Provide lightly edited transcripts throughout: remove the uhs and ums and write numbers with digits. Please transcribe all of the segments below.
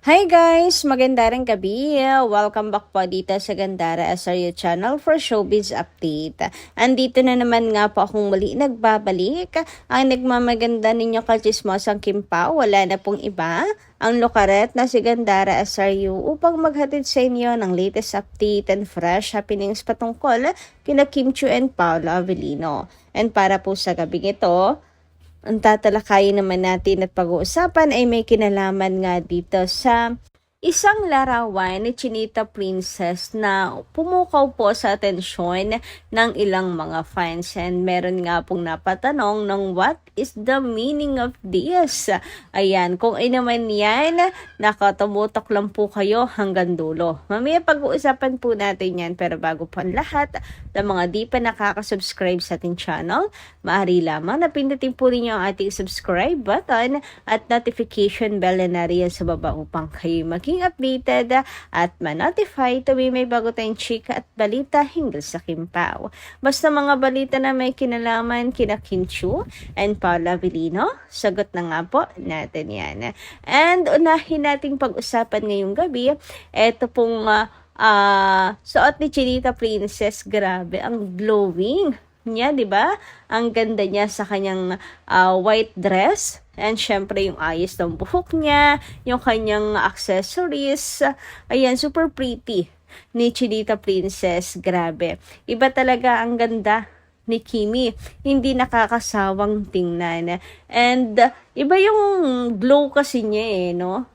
Hi guys! Magandang gabi! Welcome back po dito sa Gandara SRU channel for Showbiz Update. Andito na naman nga po akong muli nagbabalik. Ang nagmamaganda ninyo kachismosang Kim Pao, wala na pong iba. Ang lukaret na si Gandara SRU upang maghatid sa inyo ng latest update and fresh happenings patungkol kina Kim Chiu and Paolo Avellino. And para po sa gabing ito, ang tatalakayin naman natin at pag-uusapan ay may kinalaman nga dito sa isang larawan ni Chinita Princess na pumukaw po sa atensyon ng ilang mga fans, and meron nga pong napatanong ng what is the meaning of this? Ayan, kung ay naman yan, nakatumutok lang po kayo hanggang dulo. Mamaya pag-uusapan po natin yan, pero bago po ang lahat, ng mga di pa nakaka-subscribe sa ating channel, maaari lamang na pindutin po ninyo ang ating subscribe button at notification bell na nariyan sa baba upang kayo maging updated at ma-notify tuwing may bago tayong chika at balita hinggil sa Kim Pao. Basta mga balita na may kinalaman kina Kim Chiu and Paolo Avellino, sagot na nga po natin yan. And unahin nating pag-usapan ngayong gabi, eto pong suot ni Chinita Princess, grabe, ang glowing niya, di ba? Ang ganda niya sa kanyang white dress. And syempre yung ayos ng buhok niya, yung kanyang accessories. Ayan, super pretty ni Chinita Princess. Grabe. Iba talaga ang ganda ni Kimi. Hindi nakakasawang tingnan. And iba yung glow kasi niya no?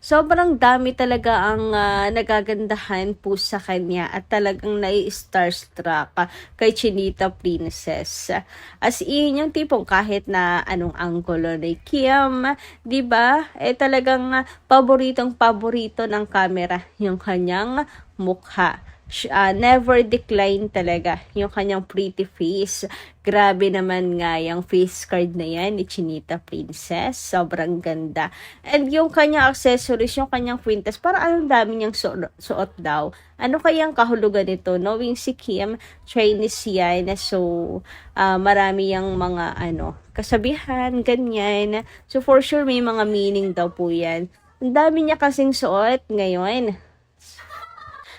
Sobrang dami talaga ang nagagandahan po sa kanya at talagang nai-starstruck kay Chinita Princess. As in, yung tipong kahit na anong anggulo ni Kim, di ba? Talagang paboritong-paborito ng camera yung kanyang mukha. Never decline talaga yung kanyang pretty face. Grabe naman nga yung face card na yan ni Chinita Princess. Sobrang ganda. And yung kanyang accessories, yung kanyang kwintas, parang anong dami niyang suot daw. Ano kayang kahulugan nito? Knowing si Kim, Chinese yan. So, marami yung mga kasabihan, ganyan. So, for sure, may mga meaning daw po yan. Ang dami niya kasing suot ngayon.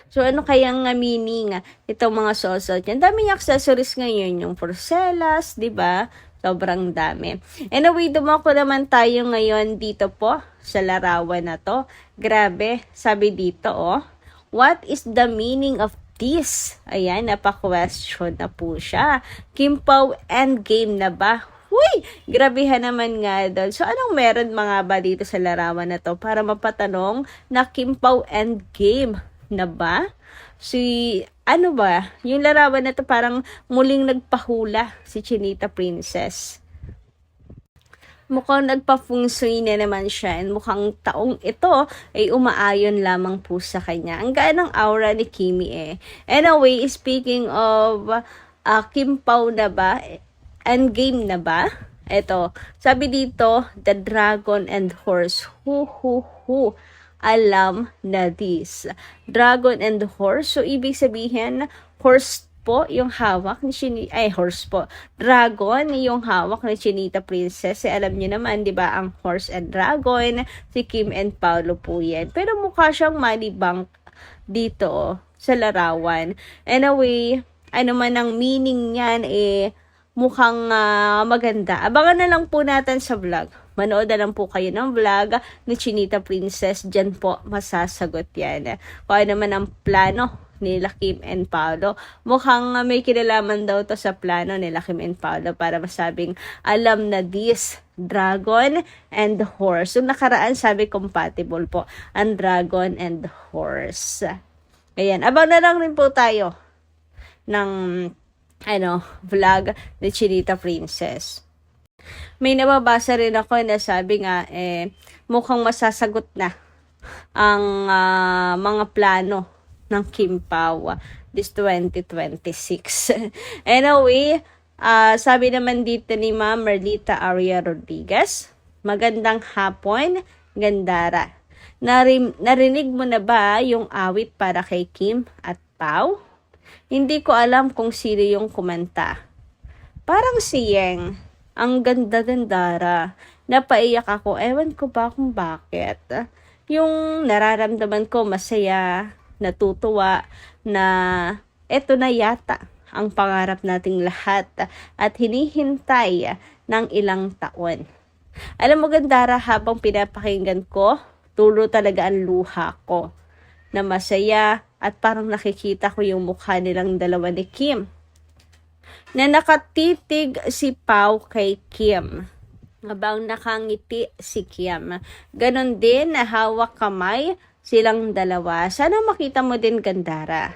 So, ano kayang meaning itong mga suot yan? Dami niya accessories ngayon, yung porcelas, di ba? Sobrang dami. Anyway, dumako naman tayo ngayon dito po sa larawan na to. Grabe, sabi dito, what is the meaning of this? Ayan, napa-question na po siya. Kim Pao endgame na ba? Uy, grabehan naman nga doon. So, anong meron mga ba dito sa larawan na to para mapatanong na Kim Pao endgame na ba? Ano ba? Yung larawan na to parang muling nagpahula si Chinita Princess. Mukhang nagpa-feng-shui na naman siya, and mukhang taong ito ay umaayon lamang po sa kanya. Ang gaan ng aura ni Kimi Anyway, speaking of Kim Pao na ba? Endgame na ba? Ito, sabi dito, the dragon and horse. Who alam na this. Dragon and horse. So, ibig sabihin, horse po yung hawak ni horse po. Dragon yung hawak ni Chinita Princess. Alam niyo naman, di ba, ang horse and dragon, si Kim and Paolo po yan. Pero mukha siyang malibang dito sa larawan. Anyway, ano man ang meaning niyan, mukhang maganda. Abangan na lang po natin sa vlog. Manood na lang po kayo ng vlog ni Chinita Princess. Diyan po masasagot yan. Kung ano naman ang plano nila Kim and Paolo. Mukhang may kinalaman daw to sa plano nila Kim and Paolo para masabing alam na this dragon and horse. So nakaraan sabi compatible po ang dragon and horse. Ayan, abang na lang rin po tayo ng vlog ni Chinita Princess. May nababasa rin ako na sabi nga, mukhang masasagot na ang mga plano ng Kim Pao this 2026. Anyway, sabi naman dito ni Ma'am Merlita Aria Rodriguez, magandang hapon, Gandara. Narinig mo na ba yung awit para kay Kim at Pao? Hindi ko alam kung sino yung kumanta. Parang si Yeng. Ang ganda-gandara. napaiyak ako. Ewan ko ba kung bakit. Yung nararamdaman ko masaya, natutuwa na eto na yata ang pangarap nating lahat at hinihintay ng ilang taon. Alam mo Gandara, habang pinapakinggan ko, tulo talaga ang luha ko na masaya at parang nakikita ko yung mukha nilang dalawa ni Kim. Na nakatitig si Pao kay Kim. Habang nakangiti si Kim. Ganon din na hawak kamay silang dalawa. Sana makita mo din Gandara.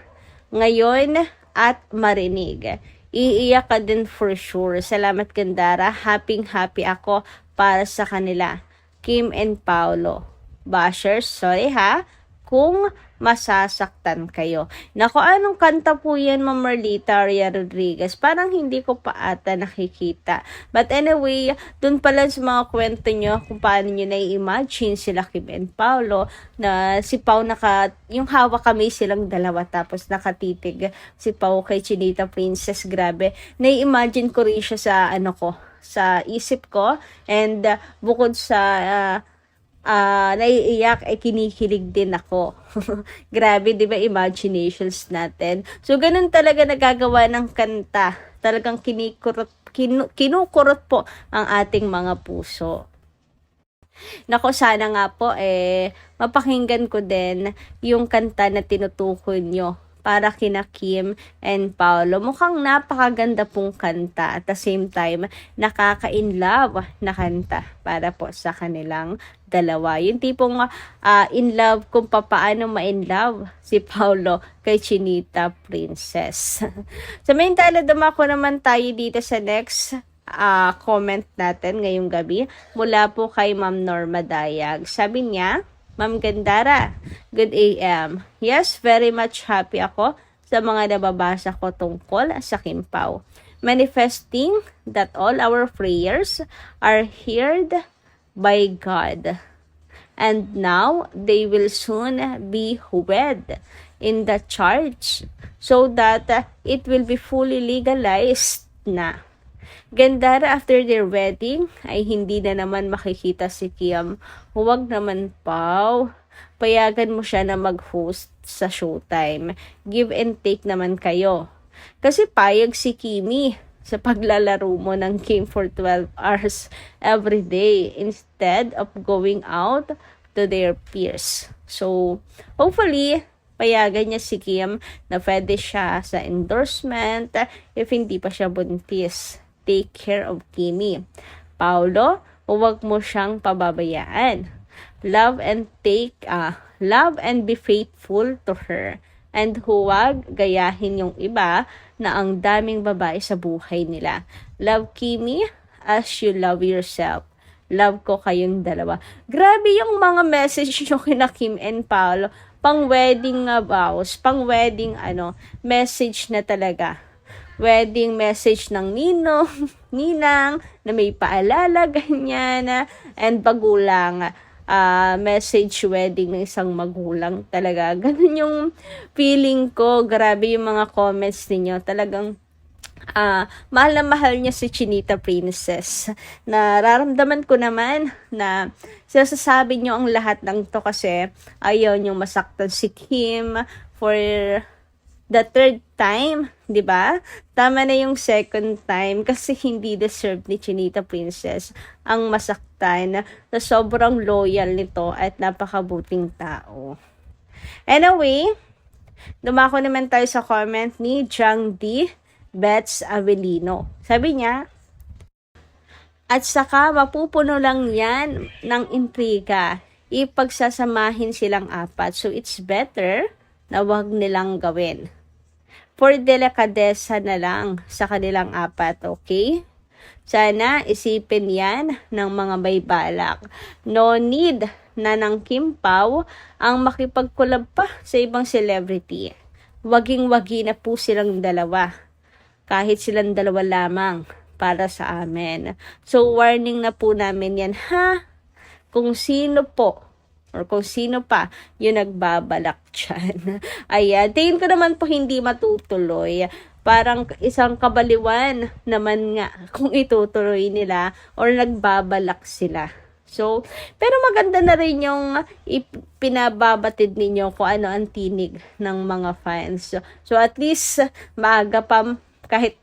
Ngayon at marinig. Iiyak ka din for sure. Salamat Gandara. Happy ako para sa kanila. Kim and Paolo. Bashers, sorry ha kung masasaktan kayo. Naku, anong kanta po yan, Ma'am Marlita Ria Rodriguez? Parang hindi ko pa ata nakikita. But anyway, dun pala sa mga kwento nyo kung paano nyo na-imagine sila Kim and Paolo na si Pao yung hawak kami silang dalawa tapos nakatitig si Pao kay Chinita Princess. Grabe. Na-imagine ko rin siya sa isip ko and bukod sa naiiyak ay kinikilig din ako. Grabe, di ba imaginations natin? So, ganun talaga nagagawa ng kanta. Talagang kinukurot po ang ating mga puso. Nako, sana nga po mapakinggan ko din yung kanta na tinutukoy nyo para kina Kim and Paolo. Mukhang napakaganda pong kanta. At the same time, nakaka-inlove na kanta para po sa kanilang dalawa. Yung tipong in love kung paano ma-inlove si Paolo kay Chinita Princess. Sa meantime, dumako naman tayo dito sa next comment natin ngayong gabi mula po kay Ma'am Norma Dayag. Sabi niya, Ma'am Gandara, good AM. Yes, very much happy ako sa mga nababasa ko tungkol sa Kim Pao. Manifesting that all our prayers are heard by God. And now, they will soon be wed in the church so that it will be fully legalized na. Gandara, after their wedding, ay hindi na naman makikita si Kim. Huwag naman, Pao. Payagan mo siya na mag-host sa Showtime. Give and take naman kayo. Kasi payag si Kimi sa paglalaro mo ng game for 12 hours every day instead of going out to their peers. So, hopefully, payagan niya si Kim na pwede siya sa endorsement if hindi pa siya buntis. Take care of Kimi. Paolo, huwag mo siyang pababayaan. Love and be faithful to her. And huwag gayahin yung iba na ang daming babae sa buhay nila. Love Kimi as you love yourself. Love ko kayong dalawa. Grabe yung mga message nyo kina Kim and Paolo. Pang-wedding vows, pang-wedding message na talaga. Wedding message ng ninang, na may paalala, ganyan, and bagulang message wedding ng isang magulang. Talaga, ganun yung feeling ko. Grabe yung mga comments ninyo. Talagang, mahal na mahal niya si Chinita Princess. Nararamdaman ko naman na sinasasabi niyo ang lahat ng to kasi ayaw niyong masaktan si Kim for the third time, di ba? Tama na yung second time kasi hindi deserve ni Chinita Princess ang masaktan na sobrang loyal nito at napakabuting tao. Anyway, dumako naman tayo sa comment ni Jang D. Bets Avelino. Sabi niya, at saka mapupuno lang yan ng intriga. Ipagsasamahin silang apat. So it's better na wag nilang gawin. For delikadesa na lang sa kanilang apat, okay? Sana isipin yan ng mga may balak. No need na ng Kim Pao ang makipagkulab pa sa ibang celebrity. Waging-wagi na po silang dalawa. Kahit silang dalawa lamang para sa amin. So warning na po namin yan, ha? Kung sino po or kung sino pa yung nagbabalak dyan. Ayan, tingin ko naman po hindi matutuloy. parang isang kabaliwan naman nga kung itutuloy nila or nagbabalak sila. So, pero maganda na rin yung pinababatid ninyo kung ano ang tinig ng mga fans. So at least maaga pa kahit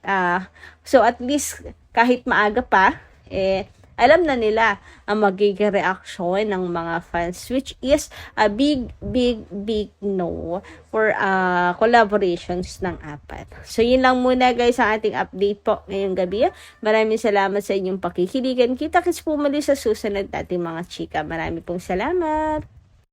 kahit maaga pa alam na nila ang magiging reaksyon ng mga fans, which is a big no for collaborations ng apat. So, yun lang muna guys ang ating update po ngayong gabi. Maraming salamat sa inyong pakikiligan. Kita-kits po muli sa susunod nating mga chika. Maraming pong salamat.